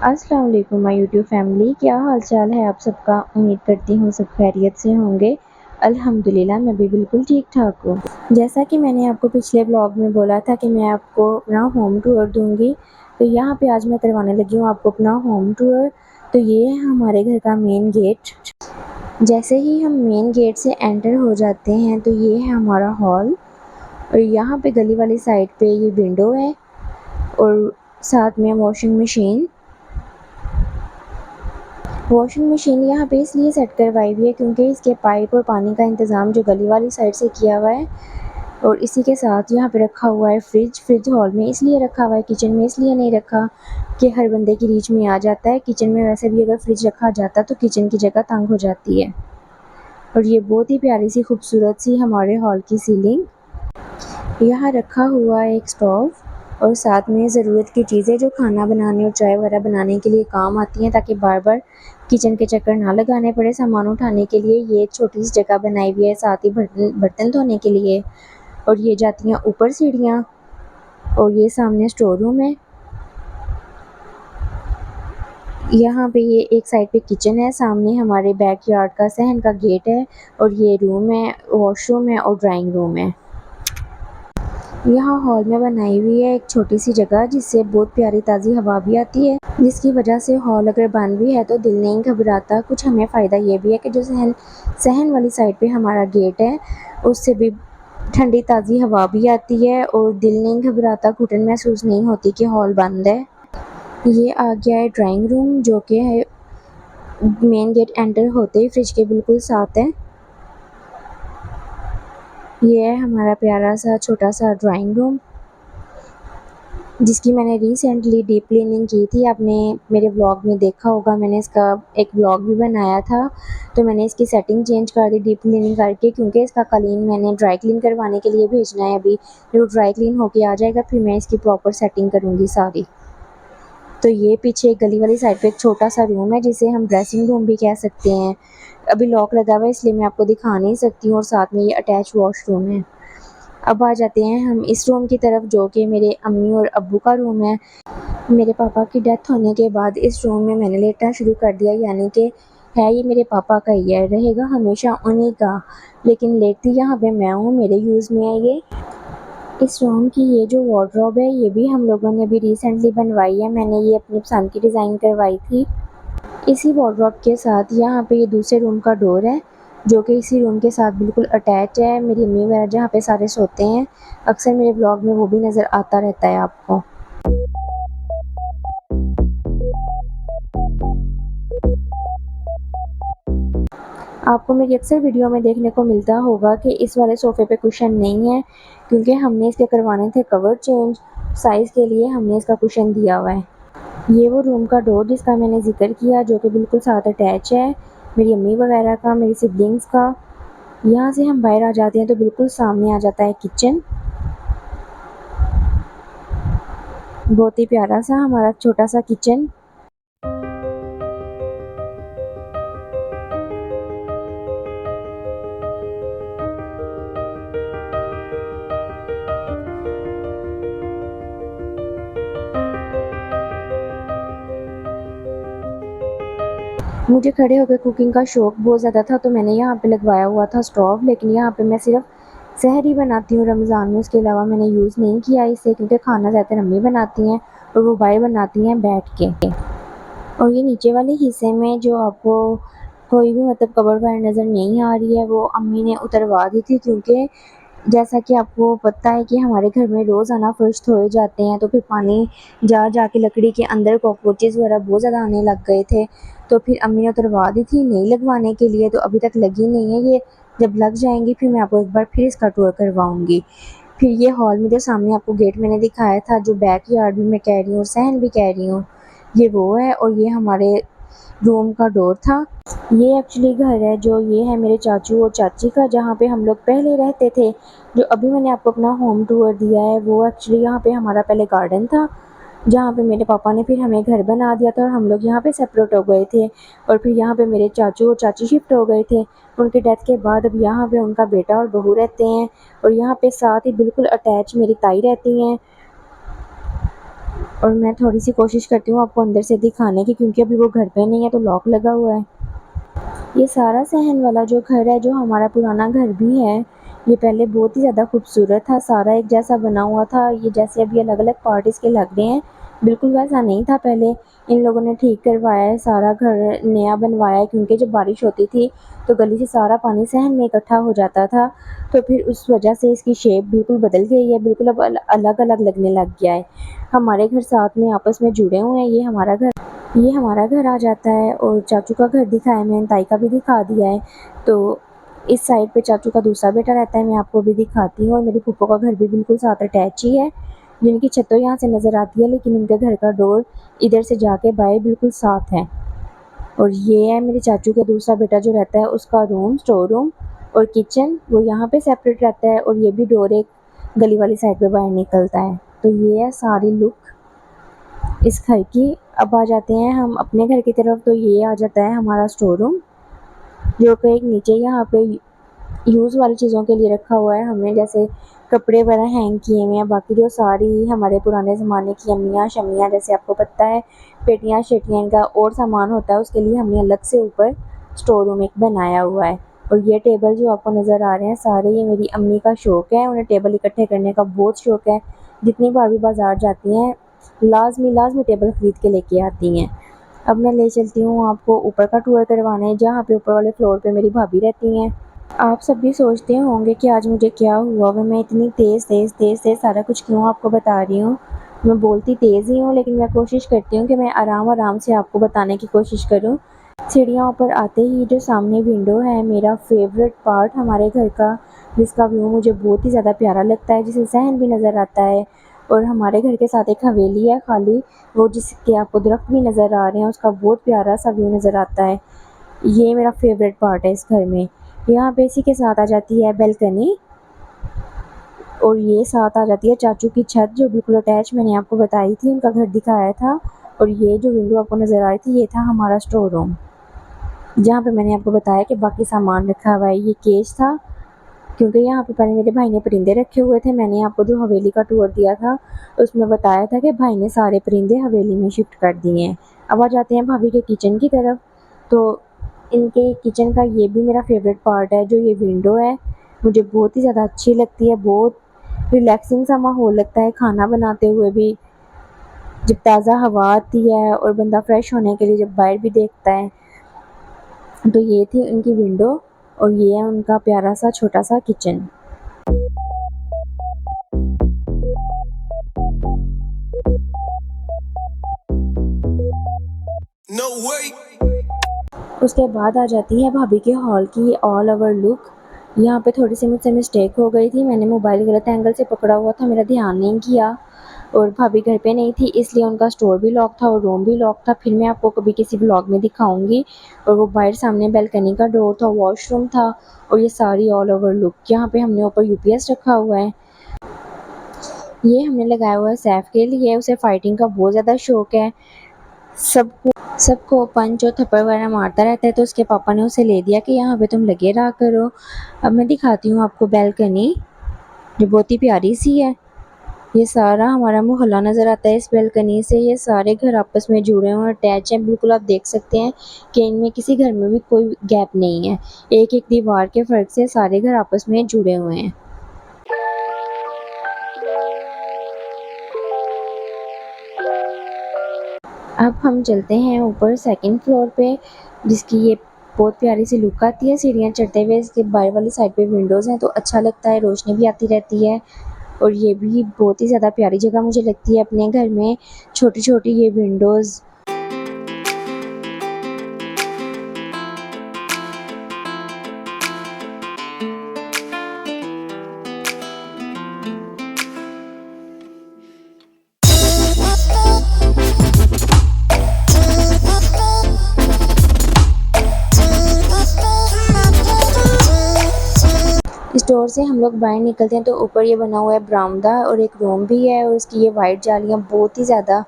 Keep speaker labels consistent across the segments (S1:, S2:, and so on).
S1: अस्सलाम वालेकुम my YouTube family, क्या हाल चाल है आप सबका। उम्मीद करती हूँ सब खैरियत से होंगे। अल्हम्दुलिल्लाह मैं भी बिल्कुल ठीक ठाक हूँ। जैसा कि मैंने आपको पिछले ब्लॉग में बोला था कि मैं आपको अपना होम टूर दूंगी, तो यहाँ पे आज मैं करवाने लगी हूँ आपको अपना होम टूर। तो ये है हमारे घर का मेन गेट। जैसे ही हम मेन गेट से एंटर हो जाते हैं तो ये है हमारा हॉल, और यहाँ पे गली वाली साइड पे ये विंडो है और साथ में वॉशिंग मशीन यहाँ पे इसलिए सेट करवाई हुई है क्योंकि इसके पाइप और पानी का इंतज़ाम जो गली वाली साइड से किया हुआ है। और इसी के साथ यहाँ पे रखा हुआ है फ्रिज हॉल में इसलिए रखा हुआ है, किचन में इसलिए नहीं रखा कि हर बंदे की रीच में आ जाता है। किचन में वैसे भी अगर फ्रिज रखा जाता तो किचन की जगह तंग हो जाती है। और ये बहुत ही प्यारी सी खूबसूरत सी हमारे हॉल की सीलिंग। यहाँ रखा हुआ है एक स्टोव और साथ में ज़रूरत की चीज़ें जो खाना बनाने और चाय वगैरह बनाने के लिए काम आती हैं, ताकि बार बार किचन के चक्कर ना लगाने पड़े। सामान उठाने के लिए ये छोटी सी जगह बनाई हुई है, साथ ही बर्तन धोने के लिए। और ये जाती हैं ऊपर सीढ़ियाँ, और ये सामने स्टोर रूम है। यहाँ पे ये एक साइड पे किचन है, सामने हमारे बैकयार्ड का सहन का गेट है, और ये रूम है, वॉशरूम है और ड्राइंग रूम है। यहाँ हॉल में बनाई हुई है एक छोटी सी जगह जिससे बहुत प्यारी ताज़ी हवा भी आती है, जिसकी वजह से हॉल अगर बंद भी है तो दिल नहीं घबराता। कुछ हमें फ़ायदा ये भी है कि जो सहन वाली साइड पे हमारा गेट है उससे भी ठंडी ताज़ी हवा भी आती है और दिल नहीं घबराता, घुटन महसूस नहीं होती कि हॉल बंद है। ये आ गया है ड्राइंग रूम, जो कि है मेन गेट एंटर होते ही फ्रिज के बिल्कुल साथ है। ये है हमारा प्यारा सा छोटा सा ड्राइंग रूम, जिसकी मैंने रिसेंटली डीप क्लीनिंग की थी। आपने मेरे व्लॉग में देखा होगा, मैंने इसका एक व्लॉग भी बनाया था। तो मैंने इसकी सेटिंग चेंज कर दी डीप क्लीनिंग करके, क्योंकि इसका कालीन मैंने ड्राई क्लीन करवाने के लिए भेजना है। अभी जब ड्राई क्लीन होके आ जाएगा फिर मैं इसकी प्रॉपर सेटिंग करूँगी सारी। तो ये पीछे एक गली वाली साइड पे एक छोटा सा रूम है जिसे हम ड्रेसिंग रूम भी कह सकते हैं। अभी लॉक लगा हुआ है इसलिए मैं आपको दिखा नहीं सकती हूँ, और साथ में ये अटैच वॉशरूम है। अब आ जाते हैं हम इस रूम की तरफ, जो कि मेरे अम्मी और अब्बू का रूम है। मेरे पापा की डेथ होने के बाद इस रूम में मैंने लेटना शुरू कर दिया, यानी कि है ये मेरे पापा का ही है, रहेगा हमेशा उन्हीं का, लेकिन लेटती यहाँ पे मैं हूँ, मेरे यूज़ में है ये। इस रूम की ये जो वार्डरोब है ये भी हम लोगों ने अभी रिसेंटली बनवाई है, मैंने ये अपनी पसंद की डिज़ाइन करवाई थी। इसी वार्डरोब के साथ यहाँ पे ये दूसरे रूम का डोर है, जो कि इसी रूम के साथ बिल्कुल अटैच है। मेरी अम्मी वगैरह जहाँ पे सारे सोते हैं, अक्सर मेरे ब्लॉग में वो भी नज़र आता रहता है आपको। आपको मेरी अक्सर वीडियो में देखने को मिलता होगा कि इस वाले सोफ़े पे कुशन नहीं है, क्योंकि हमने इसके करवाने थे कवर चेंज। साइज़ के लिए हमने इसका कुशन दिया हुआ है। ये वो रूम का डोर जिसका मैंने ज़िक्र किया, जो कि बिल्कुल साथ अटैच है मेरी अम्मी वगैरह का, मेरी सिबलिंग्स का। यहाँ से हम बाहर आ जाते हैं तो बिल्कुल सामने आ जाता है किचन। बहुत ही प्यारा सा हमारा छोटा सा किचन। मुझे खड़े होकर कुकिंग का शौक़ बहुत ज़्यादा था, तो मैंने यहाँ पे लगवाया हुआ था स्टोव, लेकिन यहाँ पे मैं सिर्फ सहर ही बनाती हूँ रमज़ान में, उसके अलावा मैंने यूज़ नहीं किया इसे, क्योंकि खाना ज़्यादातर अम्मी बनाती हैं और वो बाहर बनाती हैं बैठ के। और ये नीचे वाले हिस्से में जो आपको कोई भी मतलब कबर वायर नज़र नहीं आ रही है, वो अम्मी ने उतरवा दी थी, क्योंकि जैसा कि आपको पता है कि हमारे घर में रोज़ाना फर्श धोए जाते हैं, तो फिर पानी जा जा के लकड़ी के अंदर कॉकरोचेज़ वगैरह बहुत ज़्यादा आने लग गए थे। तो फिर अम्मी ने उतरवा दी थी नहीं लगवाने के लिए, तो अभी तक लगी नहीं है। ये जब लग जाएंगी फिर मैं आपको एक बार फिर इसका टूर करवाऊँगी। फिर ये हॉल में जो सामने आपको गेट मैंने दिखाया था, जो बैक यार्ड भी मैं कह रही हूँ और सहन भी कह रही हूँ, ये वो है। और ये हमारे रूम का डोर था। ये एक्चुअली घर है जो ये है मेरे चाचू और चाची का, जहाँ पे हम लोग पहले रहते थे। जो अभी मैंने आपको अपना होम टूर दिया है वो एक्चुअली यहाँ पे हमारा पहले गार्डन था, जहाँ पे मेरे पापा ने फिर हमें घर बना दिया था और हम लोग यहाँ पे सेपरेट हो गए थे। और फिर यहाँ पे मेरे चाचू और चाची शिफ्ट हो गए थे। उनके डेथ के बाद अब यहाँ पे उनका बेटा और बहू रहते हैं, और यहाँ पे साथ ही बिल्कुल अटैच मेरी ताई रहती हैं। और मैं थोड़ी सी कोशिश करती हूँ आपको अंदर से दिखाने की, क्योंकि अभी वो घर पे नहीं है तो लॉक लगा हुआ है। ये सारा सहन वाला जो घर है, जो हमारा पुराना घर भी है, ये पहले बहुत ही ज़्यादा खूबसूरत था, सारा एक जैसा बना हुआ था। ये जैसे अभी अलग-अलग पार्ट इसके लग रहे हैं, बिल्कुल वैसा नहीं था पहले। इन लोगों ने ठीक करवाया है, सारा घर नया बनवाया है, क्योंकि जब बारिश होती थी तो गली से सारा पानी सहन में इकट्ठा हो जाता था, तो फिर उस वजह से इसकी शेप बिल्कुल बदल गई है, बिल्कुल अब अलग-अलग लगने लग गया है। हमारे घर साथ में आपस में जुड़े हुए हैं, ये हमारा घर आ जाता है। और चाचू का घर दिखाया मैंने, ताई का भी दिखा दिया है। तो इस साइड पे चाचू का दूसरा बेटा रहता है, मैं आपको भी दिखाती हूँ। और मेरी फूफो का घर भी बिल्कुल साथ अटैच ही है, जिनकी छत तो यहाँ से नज़र आती है, लेकिन उनके घर का डोर इधर से जाके बाहर बिल्कुल साथ है। और ये है मेरे चाचू का दूसरा बेटा जो रहता है, उसका रूम, स्टोर रूम और किचन वो यहाँ पे सेपरेट रहता है, और ये भी डोर एक गली वाली साइड पे बाहर निकलता है। तो ये है सारी लुक इस घर की। अब आ जाते हैं हम अपने घर की तरफ। तो ये आ जाता है हमारा स्टोर रूम, जो कि एक नीचे यहाँ पे यूज़ वाली चीज़ों के लिए रखा हुआ है हमने, जैसे कपड़े वगैरह हैंग किए हुए हैं। बाकी जो सारी हमारे पुराने ज़माने की अम्मियाँ शम्मियाँ, जैसे आपको पता है पेटियाँ शेटियाँ, इनका और सामान होता है, उसके लिए हमने अलग से ऊपर स्टोर रूम एक बनाया हुआ है। और ये टेबल जो आपको नज़र आ रहे हैं सारे, ये मेरी अम्मी का शौक़ है, उन्हें टेबल इकट्ठे करने का बहुत शौक़ है। जितनी बार भी बाज़ार जाती हैं लाज़मी टेबल ख़रीद के लेके आती हैं। अब मैं ले चलती हूँ आपको ऊपर का टूर करवाने, जहाँ पे ऊपर वाले फ्लोर पे मेरी भाभी रहती हैं। आप सब भी सोचते होंगे कि आज मुझे क्या हुआ, मैं इतनी तेज़ सारा कुछ क्यों आपको बता रही हूँ। मैं बोलती तेज़ ही हूँ, लेकिन मैं कोशिश करती हूँ कि मैं आराम से आपको बताने की कोशिश करूँ। सीढ़ियों पर आते ही जो सामने विंडो है, मेरा फेवरेट पार्ट हमारे घर का, जिसका व्यू मुझे बहुत ही ज़्यादा प्यारा लगता है, जिससे सहन भी नज़र आता है। और हमारे घर के साथ एक हवेली है खाली, वो जिसके आपको दरख्त भी नज़र आ रहे हैं, उसका बहुत प्यारा सा व्यू नज़र आता है। ये मेरा फेवरेट पार्ट है इस घर में। यहाँ पे इसी के साथ आ जाती है बैल्कनी, और ये साथ आ जाती है चाचू की छत, जो बिल्कुल अटैच मैंने आपको बताई थी, उनका घर दिखाया था। और ये जो विंडो आपको नज़र आ रही थी, ये था हमारा स्टोर रूम, जहाँ पे मैंने आपको बताया कि बाकी सामान रखा हुआ है। ये केज था, क्योंकि यहाँ पे पहले मेरे भाई ने परिंदे रखे हुए थे। मैंने आपको जो हवेली का टूर दिया था, उसमें बताया था कि भाई ने सारे परिंदे हवेली में शिफ्ट कर दिए हैं। अब आ जाते हैं भाभी के किचन की तरफ। तो इनके किचन का ये भी मेरा फेवरेट पार्ट है, जो ये विंडो है, मुझे बहुत ही ज़्यादा अच्छी लगती है। बहुत रिलैक्सिंग सा माहौल लगता है खाना बनाते हुए भी, जब ताज़ा हवा आती है और बंदा फ्रेश होने के लिए जब बाहर भी देखता है। तो ये थी उनकी विंडो, और ये है उनका प्यारा सा छोटा सा किचन।
S2: No way.
S1: उसके बाद आ जाती है भाभी के हॉल की ऑल ओवर लुक। यहाँ पे थोड़ी सी मुझसे मिस्टेक हो गई थी, मैंने मोबाइल गलत एंगल से पकड़ा हुआ था, मेरा ध्यान नहीं किया, और भाभी घर पे नहीं थी, इसलिए उनका स्टोर भी लॉक था और रूम भी लॉक था। फिर मैं आपको कभी किसी व्लॉग में दिखाऊंगी। और वो बाहर सामने बैल्कनी का डोर था, वॉशरूम था, और ये सारी ऑल ओवर लुक। यहाँ पे हमने ऊपर यूपीएस रखा हुआ है, ये हमने लगाया हुआ है सैफ के लिए, उसे फाइटिंग का बहुत ज़्यादा शौक है। सबको पंच और थप्पड़ वगैरह मारता रहता है, तो उसके पापा ने उसे ले दिया कि यहाँ पे तुम लगे रहा करो। अब मैं दिखाती हूँ आपको बैल्कनी, जो बहुत ही प्यारी सी है। ये सारा हमारा मोहल्ला नज़र आता है इस बैल्कनी से। ये सारे घर आपस में जुड़े हुए हैं, अटैच हैं, बिल्कुल आप देख सकते हैं कि इनमें किसी घर में भी कोई गैप नहीं है। एक एक दीवार के फ़र्क से सारे घर आपस में जुड़े हुए हैं। अब हम चलते हैं ऊपर सेकंड फ्लोर पे, जिसकी ये बहुत प्यारी सी लुक आती है सीढ़ियाँ चढ़ते हुए। इसके बाहर वाली साइड पे विंडोज़ हैं, तो अच्छा लगता है, रोशनी भी आती रहती है। और ये भी बहुत ही ज़्यादा प्यारी जगह मुझे लगती है अपने घर में, छोटी-छोटी ये विंडोज़। स्टोर से हम लोग बाहर निकलते हैं तो ऊपर ये बना हुआ है बरामदा, और एक रूम भी है, और इसकी ये वाइट जालियाँ बहुत ही ज़्यादा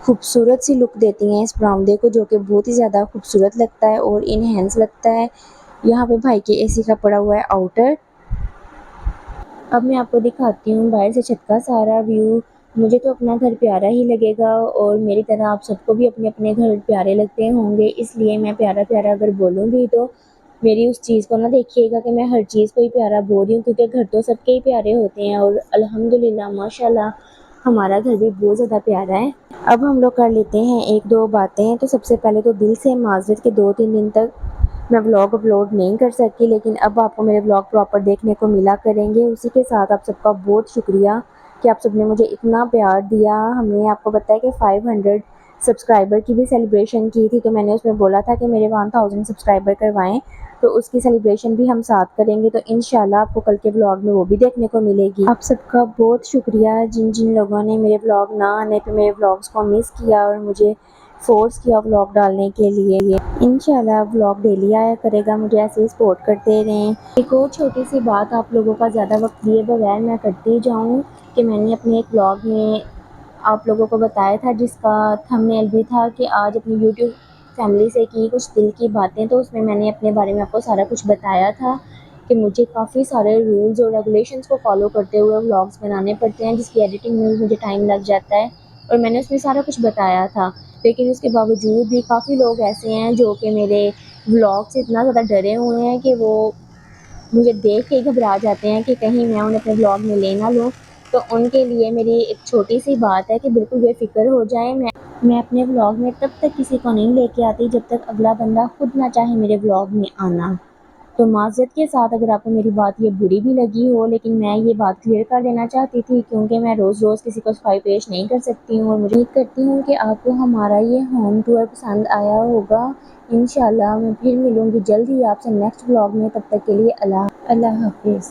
S1: खूबसूरत सी लुक देती हैं इस बरामदे को, जो कि बहुत ही ज़्यादा खूबसूरत लगता है और इनहेंस लगता है। यहाँ पे भाई के एसी का पड़ा हुआ है आउटर। अब मैं आपको दिखाती हूँ बाहर से छत का सारा व्यू। मुझे तो अपना घर प्यारा ही लगेगा और मेरी तरह आप सबको भी अपने अपने घर प्यारे लगते होंगे, इसलिए मैं प्यारा प्यारा अगर बोलूँगी तो मेरी उस चीज़ को ना देखिएगा कि मैं हर चीज़ को ही प्यारा बोल रही हूँ, क्योंकि घर तो सबके ही प्यारे होते हैं और अल्हम्दुलिल्लाह माशाल्लाह हमारा घर भी बहुत ज़्यादा प्यारा है। अब हम लोग कर लेते हैं एक दो बातें। तो सबसे पहले तो दिल से माज़रत कि 2-3 दिन तक मैं व्लॉग अपलोड नहीं कर सकी, लेकिन अब आपको मेरे व्लॉग प्रॉपर देखने को मिला करेंगे। उसी के साथ आप सबका बहुत शुक्रिया कि आप सबने मुझे इतना प्यार दिया। हमने आपको बताया कि 500 सब्सक्राइबर की भी सेलिब्रेशन की थी, तो मैंने उसमें बोला था कि मेरे 1000 सब्सक्राइबर करवाएं, तो उसकी सेलिब्रेशन भी हम साथ करेंगे। तो इंशाल्लाह आपको कल के व्लॉग में वो भी देखने को मिलेगी। आप सबका बहुत शुक्रिया जिन जिन लोगों ने मेरे व्लॉग ना आने पे मेरे व्लॉग्स को मिस किया और मुझे फ़ोर्स किया व्लॉग डालने के लिए। इंशाल्लाह व्लॉग डेली आया करेगा, मुझे ऐसे ही सपोर्ट करते रहें। एक और छोटी सी बात आप लोगों का ज़्यादा वक्त लिए बगैर मैं करती जाऊँ कि मैंने अपने एक व्लॉग में आप लोगों को बताया था, जिसका थंबनेल भी था कि आज अपनी यूट्यूब फैमिली से की कुछ दिल की बातें। तो उसमें मैंने अपने बारे में आपको सारा कुछ बताया था कि मुझे काफ़ी सारे रूल्स और रेगुलेशंस को फॉलो करते हुए व्लॉग्स बनाने पड़ते हैं, जिसकी एडिटिंग में भी मुझे टाइम लग जाता है, और मैंने उसमें सारा कुछ बताया था। लेकिन उसके बावजूद भी काफ़ी लोग ऐसे हैं जो कि मेरे व्लॉग से इतना ज़्यादा डरे हुए हैं कि वो मुझे देख के घबरा जाते हैं कि कहीं मैं उन्हें अपने ब्लॉग में ले ना लूँ। तो उनके लिए मेरी एक छोटी सी बात है कि बिल्कुल बेफ़िक्र हो जाएँ। मैं अपने व्लॉग में तब तक किसी को नहीं लेके आती जब तक अगला बंदा खुद ना चाहे मेरे व्लॉग में आना। तो माज़रत के साथ अगर आपको मेरी बात ये बुरी भी लगी हो, लेकिन मैं ये बात क्लियर कर देना चाहती थी, क्योंकि मैं रोज़-रोज़ किसी को सफाई पेश नहीं कर सकती हूँ, और मुझे उम्मीद करती हूँ कि आपको हमारा ये होम टूर पसंद आया होगा। इंशाल्लाह मैं फिर मिलूँगी जल्द ही आपसे नेक्स्ट व्लॉग में। तब तक के लिए अल्लाह हाफ़िज़।